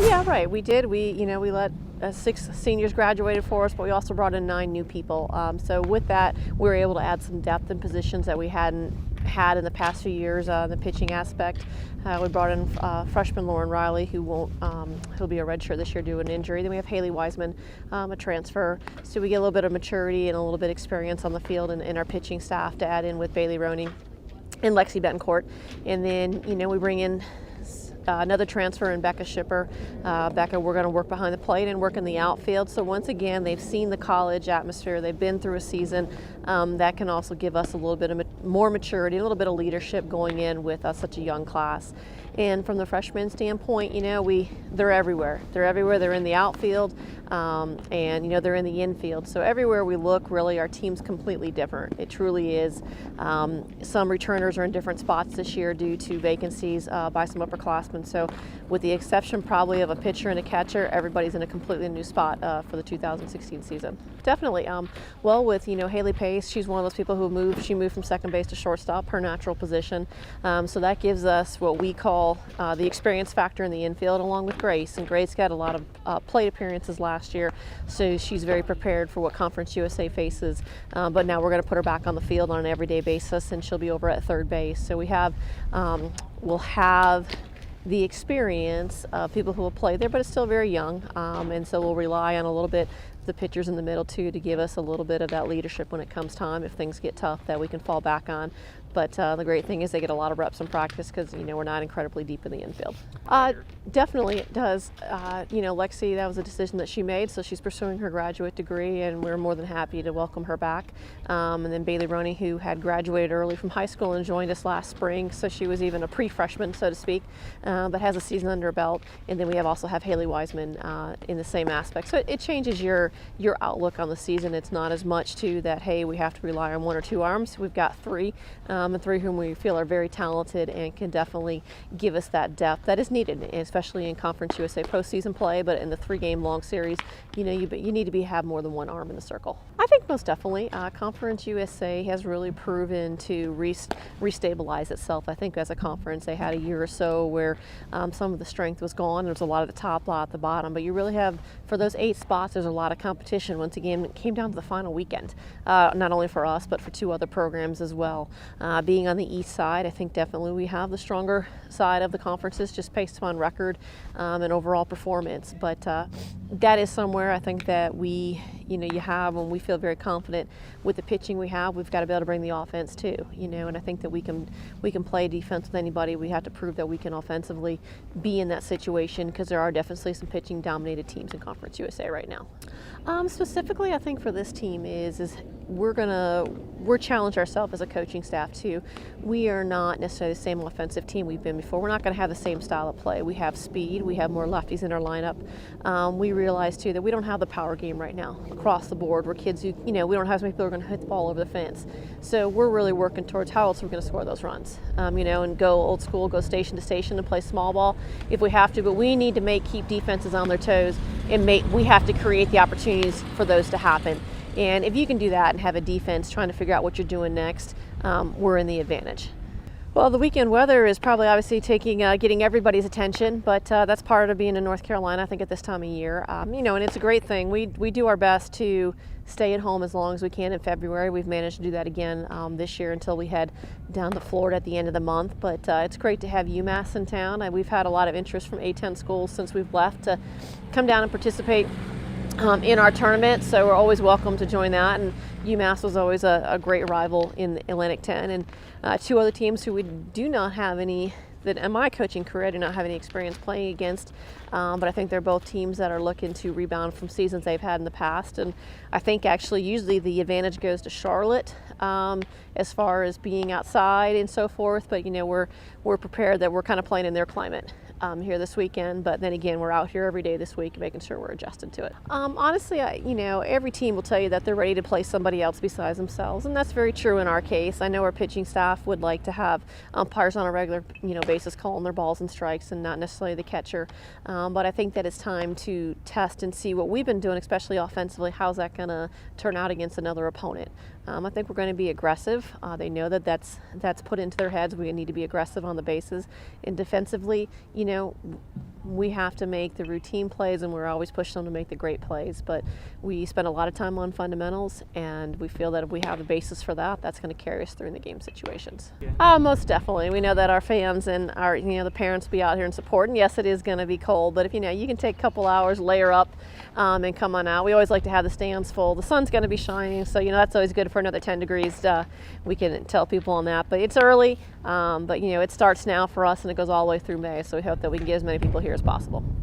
Yeah, right. We did. We let 6 seniors graduated for us, but we also brought in 9 new people. So with that, we were able to add some depth in positions that we hadn't had in the past few years in the pitching aspect. We brought in freshman Lauren Riley, who won't, he'll be a redshirt this year due to an injury. Then we have Haley Wiseman, a transfer. So we get a little bit of maturity and a little bit of experience on the field in our pitching staff to add in with Bailey Roney and Lexi Betancourt. And then, we bring in another transfer in Becca Shipper. Becca, we're going to work behind the plate and work in the outfield. So once again, they've seen the college atmosphere. They've been through a season. That can also give us a little bit of more maturity, a little bit of leadership going in with such a young class. And from the freshman standpoint, they're everywhere. They're everywhere. They're in the outfield, and they're in the infield. So everywhere we look, really, our team's completely different. It truly is. Some returners are in different spots this year due to vacancies by some upperclassmen. So, with the exception probably of a pitcher and a catcher, everybody's in a completely new spot for the 2016 season. Definitely. With Haley Pace, she's one of those people who moved. She moved from second base to shortstop, her natural position. So that gives us what we call the experience factor in the infield, along with Grace. And Grace got a lot of plate appearances last year, so she's very prepared for what Conference USA faces. But now we're going to put her back on the field on an everyday basis, and she'll be over at third base. So we'll have the experience of people who will play there, but it's still very young, and so we'll rely on a little bit the pitchers in the middle too to give us a little bit of that leadership when it comes time, if things get tough, that we can fall back on. But the great thing is they get a lot of reps in practice because we're not incredibly deep in the infield. Definitely it does. Lexi, that was a decision that she made, so she's pursuing her graduate degree, and we're more than happy to welcome her back. And then Bailey Roney, who had graduated early from high school and joined us last spring, so she was even a pre-freshman, so to speak, but has a season under her belt. And then we also have Haley Wiseman in the same aspect. So it changes your outlook on the season. It's not as much to that, hey, we have to rely on 1 or 2 arms. We've got 3. And 3 whom we feel are very talented and can definitely give us that depth that is needed, especially in Conference USA postseason play. But in the 3-game long series, you need to have more than 1 arm in the circle. I think most definitely. Conference USA has really proven to restabilize itself. I think as a conference, they had a year or so where some of the strength was gone. There's a lot at the top, a lot at the bottom, but you really have, for those 8 spots, there's a lot of competition. Once again, it came down to the final weekend, not only for us, but for 2 other programs as well. Being on the east side, I think definitely we have the stronger side of the conferences just based upon record and overall performance. But that is somewhere I think that you have when we feel very confident with the pitching we have. We've got to be able to bring the offense too, and I think that we can play defense with anybody. We have to prove that we can offensively be in that situation because there are definitely some pitching dominated teams in Conference USA right now. Specifically, I think for this team is we're challenged ourselves as a coaching staff too. We are not necessarily the same offensive team we've been before. We're not going to have the same style of play. We have speed. We have more lefties in our lineup. We realize too that we don't have the power game right now across the board. We're kids who, we don't have as many people who are going to hit the ball over the fence. So we're really working towards how else we're going to score those runs. And go old school, go station to station and play small ball if we have to. But we need to keep defenses on their toes, and we have to create the opportunities for those to happen. And if you can do that and have a defense trying to figure out what you're doing next, we're in the advantage. Well, the weekend weather is probably obviously getting everybody's attention, but that's part of being in North Carolina, I think, at this time of year. And it's a great thing. We do our best to stay at home as long as we can in February. We've managed to do that again this year until we head down to Florida at the end of the month. But it's great to have UMass in town. We've had a lot of interest from A-10 schools since we've left to come down and participate in our tournament, so we're always welcome to join that. And UMass was always a great rival in Atlantic 10, and 2 other teams who we do not have any, that in my coaching career I do not have any experience playing against, but I think they're both teams that are looking to rebound from seasons they've had in the past. And I think actually usually the advantage goes to Charlotte as far as being outside and so forth, but we're prepared that we're kind of playing in their climate here this weekend. But then again, we're out here every day this week making sure we're adjusted to it. Honestly, every team will tell you that they're ready to play somebody else besides themselves, and that's very true in our case. I know our pitching staff would like to have umpires on a regular basis calling their balls and strikes and not necessarily the catcher, but I think that it's time to test and see what we've been doing, especially offensively. How's that going to turn out against another opponent? I think we're going to be aggressive. They know that that's put into their heads. We need to be aggressive on the bases. And defensively, we have to make the routine plays, and we're always pushing them to make the great plays. But we spend a lot of time on fundamentals, and we feel that if we have the basis for that, that's going to carry us through in the game situations. Most definitely. We know that our fans and our the parents will be out here and support. And yes, it is going to be cold, but if you can take a couple hours, layer up, and come on out. We always like to have the stands full. The sun's going to be shining, so that's always good for another 10 degrees. We can tell people on that, but it's early. But it starts now for us, and it goes all the way through May. So we hope that we can get as many people here as possible.